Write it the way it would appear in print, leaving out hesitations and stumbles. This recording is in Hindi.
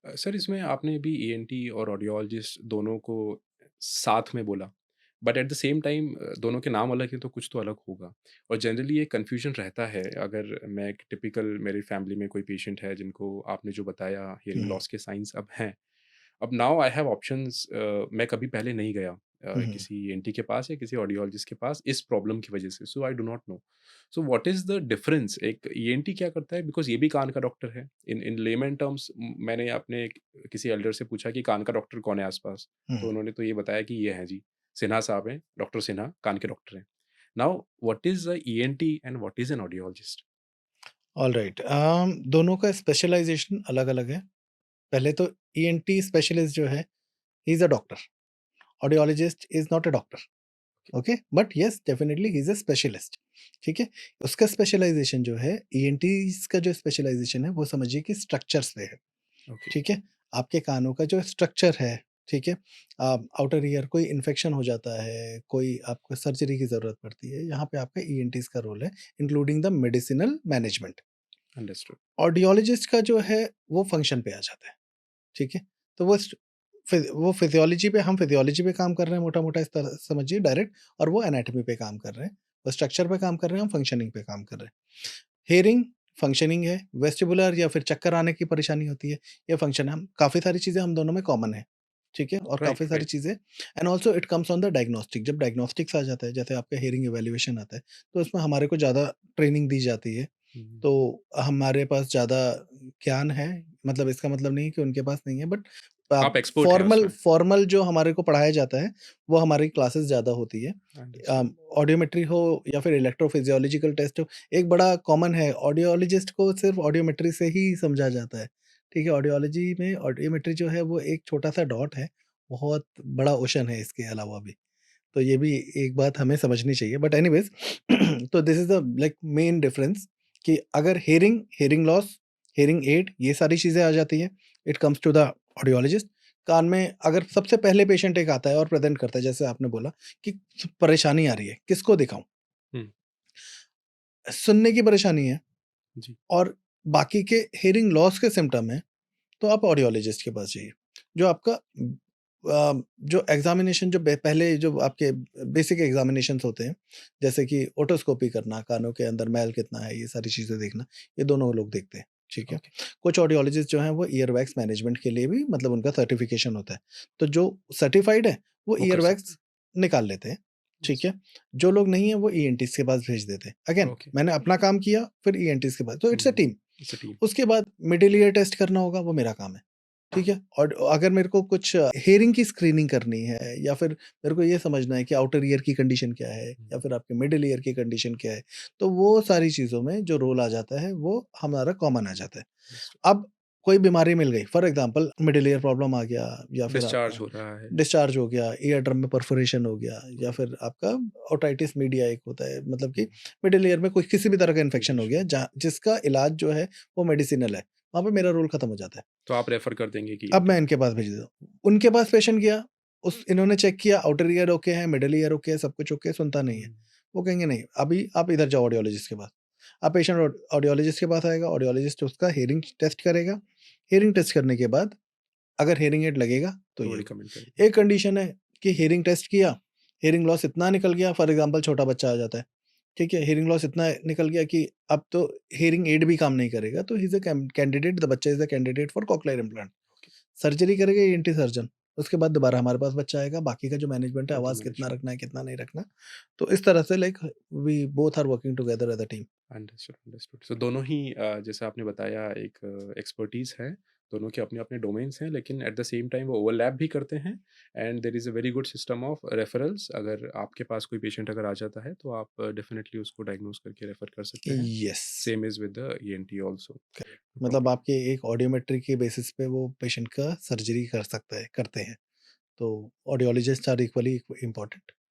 सर इसमें आपने भी ईएनटी और ऑडियोलॉजिस्ट दोनों को साथ में बोला, but at the same time दोनों के नाम अलग हैं तो कुछ तो अलग होगा। और जनरली ये कन्फ्यूजन रहता है, अगर मैं एक टिपिकल मेरी फैमिली में कोई पेशेंट है जिनको आपने जो बताया हियरिंग हुँ, लॉस के साइंस अब हैं, अब नाउ आई हैव ऑप्शंस। मैं कभी पहले नहीं गया हुँ, हुँ। किसी ईएनटी के पास या किसी ऑडियोलॉजिस्ट के पास इस प्रॉब्लम की वजह से, so I do not know. So what is the difference? एक ईएनटी क्या करता है, बिकॉज़ ये भी कान का डॉक्टर है। इन इन लेमन टर्म्स मैंने अपने किसी एल्डर से पूछा कि कान का डॉक्टर कौन है आस-पास? हुँ, तो हुँ। उन्होंने तो ये बताया कि ये हैं जी, सिन्हा साहब हैं, डॉक्टर सिन्हा कान के डॉक्टर हैं। Now what is a ENT and what is an audiologist? Alright, दोनों का स्पेशलाइज़ेशन अलग-अलग है। पहले तो ईएनटी स्पेशलिस्ट जो है, ही is a doctor, audiologist is not a doctor, okay? But yes, definitely he is a specialist, ठीक है? उसका स्पेशलाइज़ेशन जो है, ईएनटीज़ का जो स्पेशलाइज़ेशन है, वो समझिए कि स्ट्रक्चर्स पे है, ओके, ठीक है? आपके कानों का जो स्ट्रक्चर है, ठीक है? आउटर ईयर कोई इन्फेक्शन हो जाता है, कोई आपको सर्जरी की ज़रूरत पड़ती है, यहाँ पे आपका ईएनटीज़ का रोल है, including the medicinal management. Understood. Audiologist का जो है, वो फंक्शन पे आ जाता है, ठीक है? तो वो फिज़ियोलॉजी पे, हम फिज़ियोलॉजी पे काम कर रहे हैं मोटा-मोटा, इस तरह समझिए डायरेक्ट, और वो एनाटॉमी पे काम कर रहे हैं। वो स्ट्रक्चर पे काम कर रहे हैं, हम फंक्शनिंग पे काम कर रहे हैं। हियरिंग फंक्शनिंग है, वेस्टिबुलर या फिर चक्कर आने की परेशानी होती है, ये फंक्शन है। हम काफ़ी सारी चीज़ें हम दोनों में कॉमन है, ठीक है? और राइट, काफ़ी सारी राइट। चीज़ें, and also it comes on the diagnostic. जब डायग्नोस्टिक्स आ जाता है, जैसे आपका हियरिंग इवैल्यूएशन आता है, तो उसमें हमारे को ज़्यादा ट्रेनिंग दी जाती है। हुँ, हुँ। तो हमारे पास ज़्यादा ज्ञान है, मतलब इसका मतलब नहीं है कि उनके पास नहीं है, बट आप एक्सपर्ट हैं फॉर्मल उसमें। फॉर्मल जो हमारे को पढ़ाया जाता है, वो हमारी क्लासेस ज़्यादा होती है। अंडरस्टूड। ऑडियोमेट्री हो या फिर इलेक्ट्रोफिजियोलॉजिकल टेस्ट हो, एक बड़ा कॉमन है, ऑडियोलॉजिस्ट को सिर्फ ऑडियोमेट्री से ही समझा जाता है, ठीक है? ऑडियोलॉजी में ऑडियोमेट्री जो है, वो एक छोटा-सा डॉट है, बहुत बड़ा ओशन है इसके अलावा भी। तो ये भी एक बात हमें समझनी चाहिए, बट एनीवेज़ तो this is the like main difference, कि अगर hearing, hearing loss, hearing aid, ये सारी चीज़ें आ जाती हैं, it comes to the audiologist. कान में अगर सबसे पहले पेशेंट एक आता है और प्रेज़ेंट करता है, जैसे आपने बोला कि परेशानी आ रही है, किसको दिखाऊँ? हुँ, सुनने की परेशानी है जी, और बाकी के हियरिंग लॉस के सिम्पटम हैं, तो आप ऑडियोलॉजिस्ट के पास जाइए। जो आपका जो एग्ज़ामिनेशन, जो पहले जो आपके बेसिक एग्ज़ामिनेशंस होते हैं, जैसे कि ओटोस्कोपी करना, कानों के अंदर मैल कितना है, ये सारी चीज़ें देखना, ये दोनों लोग देखते हैं, ठीक है? ओके, कुछ ऑडियोलॉजिस्ट जो हैं, वो ईयरवैक्स मैनेजमेंट के लिए भी, मतलब उनका सर्टिफ़िकेशन होता है। तो जो सर्टिफ़ाइड है, वो वो कर सकते ईयरवैक्स हैं। निकाल लेते हैं, ठीक यस, है? जो लोग नहीं हैं, वो ईएनटीज़ के पास भेज देते हैं। Again, okay. मैंने अपना काम किया, फिर ईएनटीज़ के पास, तो um, it's a um, team. It's a team. उसके बाद मिडल ईयर टेस्ट करना होगा, वो मेरा काम है, ठीक है? और अगर मेरे को कुछ हियरिंग की स्क्रीनिंग करनी है, या फिर मेरे को ये समझना है कि आउटर ईयर की कंडीशन क्या है, हुँ, या फिर आपके मिडल ईयर की कंडीशन क्या है, तो वो सारी चीज़ों में जो रोल आ जाता है, वो हमारा कॉमन आ जाता है। अंडरस्टूड। अब कोई बीमारी मिल गई, for example middle ear problem आ गया, या फिर डिस्चार्ज आपका हो रहा है। डिस्चार्ज हो गया, ईयर ड्रम में परफोरेशन हो गया, या हुँ, फिर आपका ओटाइटिस मीडिया एक होता है, मतलब कि हुँ, मिडल ईयर में कोई किसी भी तरह का इन्फेक्शन हो गया, कंडीशन। जहाँ जिसका इलाज जो है, वो मेडिसिनल है, वहाँ पे मेरा रोल खत्म हो जाता है। तो आप रेफर कर देंगे कि अब ईएनटी मैं को। इनके पास भेज देता हूँ। उनके पास पेशेंट गया, उस इन्होंने चेक किया, आउटर ईयर ओके है, मिडल ईयर ओके है, सब कुछ ओके है, सुनता नहीं है। हुँ, वो कहेंगे नहीं, अभी आप इधर जाओ ऑडियोलॉजिस्ट के पास। अब पेशेंट ऑडियोलॉजिस्ट के पास आएगा, ऑडियोलॉजिस्ट उसका हियरिंग टेस्ट करेगा। हियरिंग टेस्ट करने के बाद अगर हियरिंग एड लगेगा, तो तो ये रिकमेंड करेंगे। एक कंडीशन है कि हियरिंग टेस्ट किया, हियरिंग लॉस इतना निकल गया, फॉर एग्ज़ाम्पल छोटा बच्चा आ जाता है, ठीक है? हियरिंग लॉस इतना निकल गया कि अब तो हियरिंग एड भी काम नहीं करेगा, तो he is a candidate, the बच्चा is a candidate for cochlear implant. Okay, surgery करेगा ईएनटी सर्जन, उसके बाद दोबारा हमारे पास बच्चा आएगा, बाकी का जो मैनेजमेंट है, फिर तो आवाज़ कितना मैनेजमेंट। रखना है, कितना नहीं रखना, तो इस तरह से like we both are working together as a team. Understood, understood. So दोनों ही जैसे आपने बताया एक एक्सपर्टीज़ है, दोनों के अपने-अपने डोमेन्स हैं, लेकिन एट द सेम टाइम वो ओवरलैप भी करते हैं and there is a very good system of referrals. अगर आपके पास कोई पेशेंट अगर आ जाता है, तो आप डेफिनिटली उसको डायग्नोज़ करके रेफर कर सकते हैं। Yes, same is with the ENT also. Correct, no मतलब प्रॉब्लम। आपके एक ऑडियोमेट्री के बेसिस पे वो पेशेंट का सर्जरी कर सकता है, करते हैं। तो ऑडियोलॉजिस्ट आर इक्वली इम्पोर्टेंट।